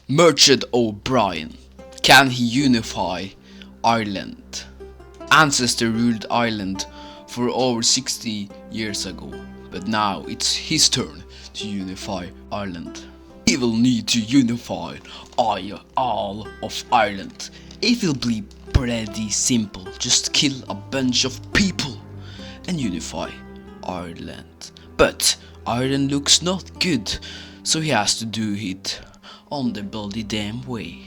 Murchad Briain. Can he unify Ireland? Ancestor ruled Ireland for over 60 years ago, but now it's his turn to unify Ireland. He will need to unify all of Ireland. It will be pretty simple. Just kill a bunch of people and unify Ireland. But Ireland looks not good, so he has to do it on the bloody damn way.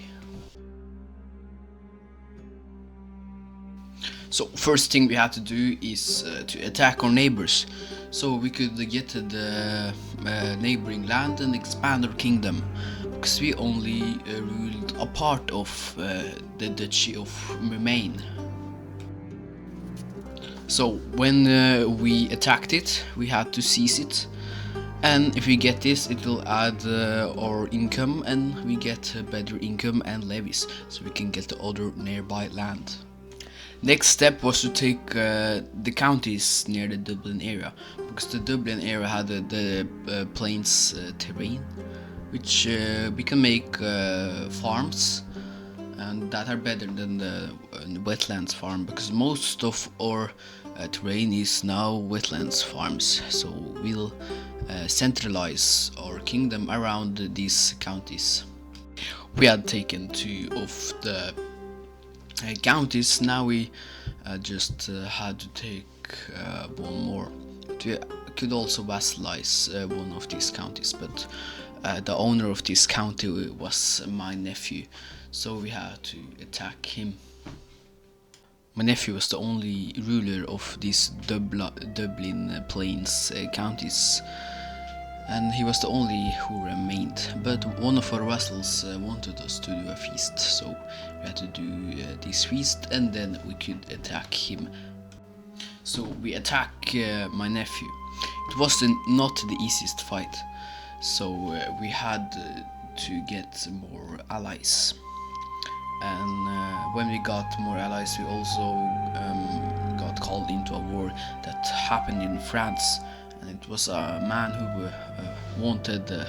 So first thing we have to do is to attack our neighbors, so we could get to the neighboring land and expand our kingdom, because we only ruled a part of the Duchy of Briain. So when we attacked it, we had to seize it, and if we get this, it will add our income, and we get better income and levies, so we can get the other nearby land. Next step was to take the counties near the Dublin area, because the Dublin area had the plains terrain, which we can make farms, and that are better than the wetlands farm, because most of our terrain is now wetlands farms. So we'll centralize our kingdom around these counties. We had taken 2 of the counties. Now we just had to take 1 more. We could also vassalize one of these counties, but the owner of this county was my nephew, so we had to attack him. My nephew was the only ruler of these Dublin Plains counties, and he was the only who remained. But one of our vassals wanted us to do a feast, so we had to do this feast, and then we could attack him. So we attack my nephew. It was not the easiest fight, so we had to get more allies. And when we got more allies, we also got called into a war that happened in France, and it was a man who wanted the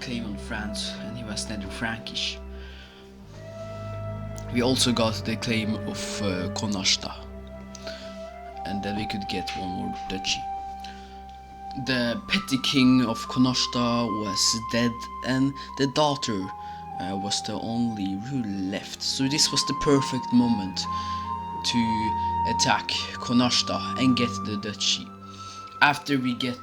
claim on France, and he was Nether Frankish. We also got the claim of Connachta, and then we could get 1 more duchy. The petty king of Connachta was dead, and the daughter was the only ruler left. So this was the perfect moment to attack Connachta and get the duchy. After we get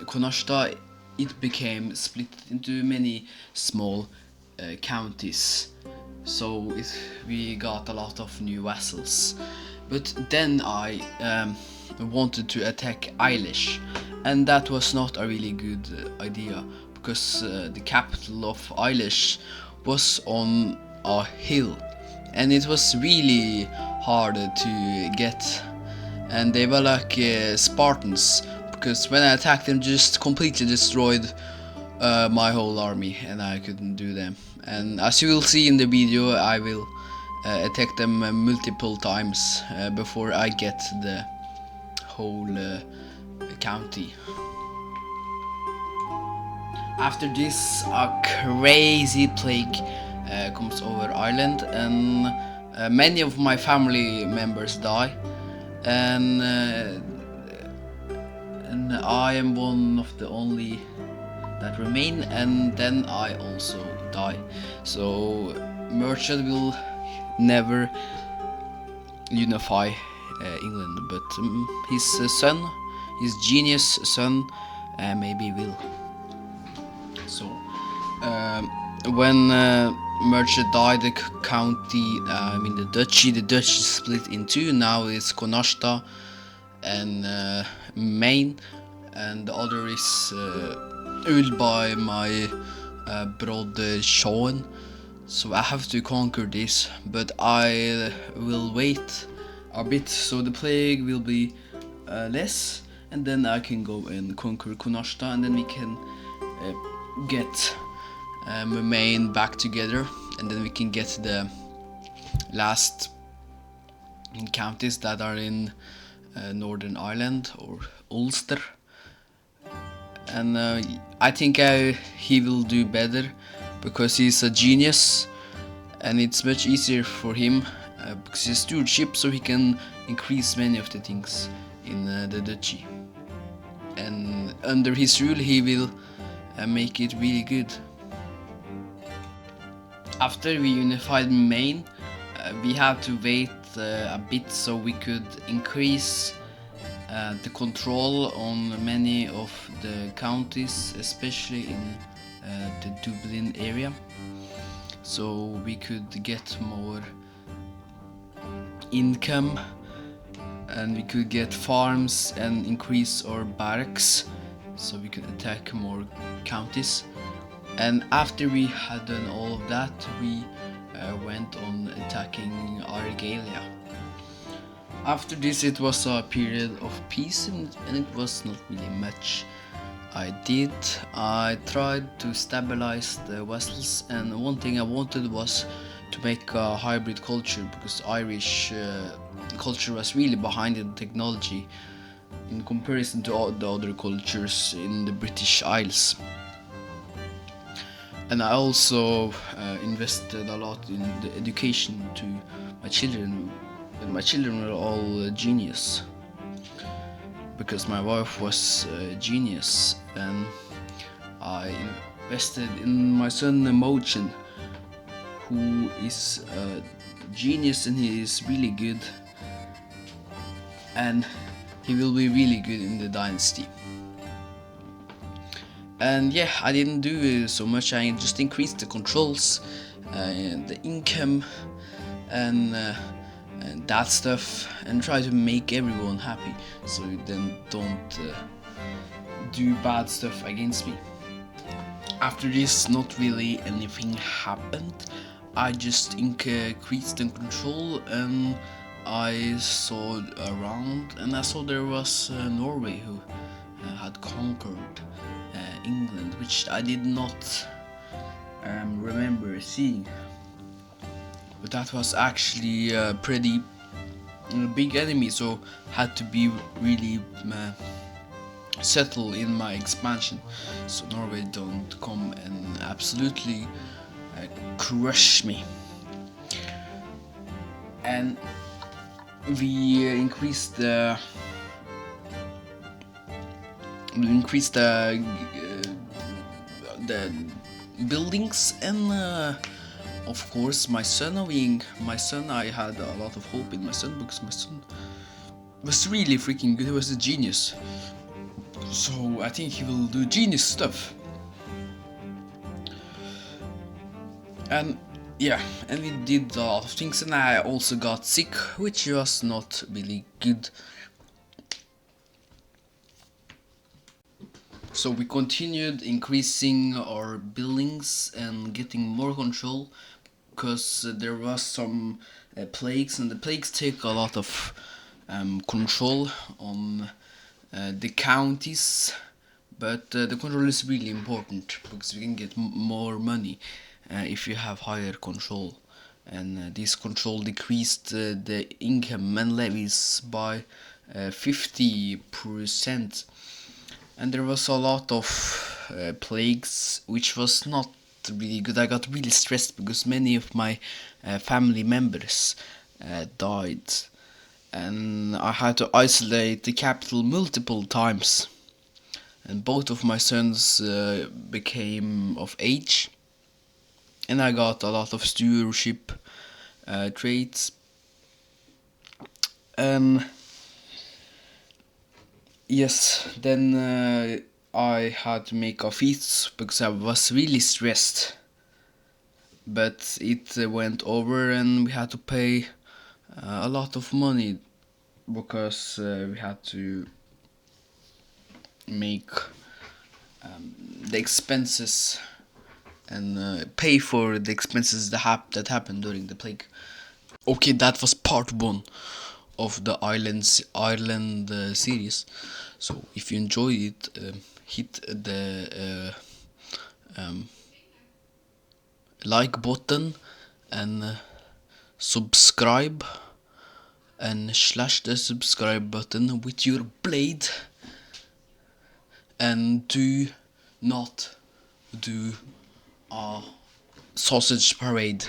Connachta, it became split into many small counties. So we got a lot of new vassals. But then I wanted to attack Eilish, and that was not a really good idea, because the capital of Eilish was on a hill, and it was really hard to get, and they were like Spartans, because when I attacked them, just completely destroyed my whole army, and I couldn't do them. And as you will see in the video, I will attack them multiple times before I get the whole county. After this, a crazy plague comes over Ireland, and many of my family members die, and I am one of the only that remain, and then I also die. So Murchad will never unify England, but his son, his genius son, maybe will. So when Murchad died, the county, the duchy split in 2. Now it's Connachta and Maine, and the other is ruled by my brother Sean. So I have to conquer this, but I will wait a bit, so the plague will be less, and then I can go and conquer Connachta, and then we can get Briain back together, and then we can get the last counties that are in Northern Ireland or Ulster. And I think he will do better because he's a genius, and it's much easier for him because he's stewardship, so he can increase many of the things in the duchy. And under his rule, he will make it really good. After we unified Maine, we had to wait a bit so we could increase the control on many of the counties, especially in the Dublin area, so we could get more income and we could get farms and increase our barracks so we could attack more counties. And after we had done all of that, we went on attacking Argalia. After this, it was a period of peace, and it was not really much I did. I tried to stabilize the vessels, and one thing I wanted was to make a hybrid culture, because Irish culture was really behind in technology in comparison to all the other cultures in the British Isles. And I also invested a lot in the education to my children, and my children were all genius, because my wife was a genius, and I invested in my son Murchad, who is a genius, and he is really good, and he will be really good in the dynasty. And yeah, I didn't do so much. I just increased the controls, the income, and that stuff, and try to make everyone happy, so then don't do bad stuff against me. After this, not really anything happened. I just increased the control, and I saw around, and I saw there was Norway who had conquered England, which I did not remember seeing. But that was actually a pretty big enemy, so had to be really settle in my expansion, so Norway don't come and absolutely crush me. And we increased the buildings, and of course my son, I had a lot of hope in my son, because my son was really freaking good. He was a genius, so I think he will do genius stuff. And yeah, and we did a lot of things, and I also got sick, which was not really good. So we continued increasing our buildings and getting more control, because there was some plagues, and the plagues take a lot of control on the counties, but the control is really important, because we can get more money if you have higher control. And this control decreased the income and levies by 50%. And there was a lot of plagues, which was not really good. I got really stressed because many of my family members died, and I had to isolate the capital multiple times. And both of my sons became of age, and I got a lot of stewardship traits. Yes, then I had to make a feast because I was really stressed. But it went over, and we had to pay a lot of money, because we had to make the expenses and pay for the expenses that happened during the plague. Okay, that was part 1 of the Ireland series. So if you enjoyed it, hit the like button, and subscribe, and slash the subscribe button with your blade, and do not do a sausage parade.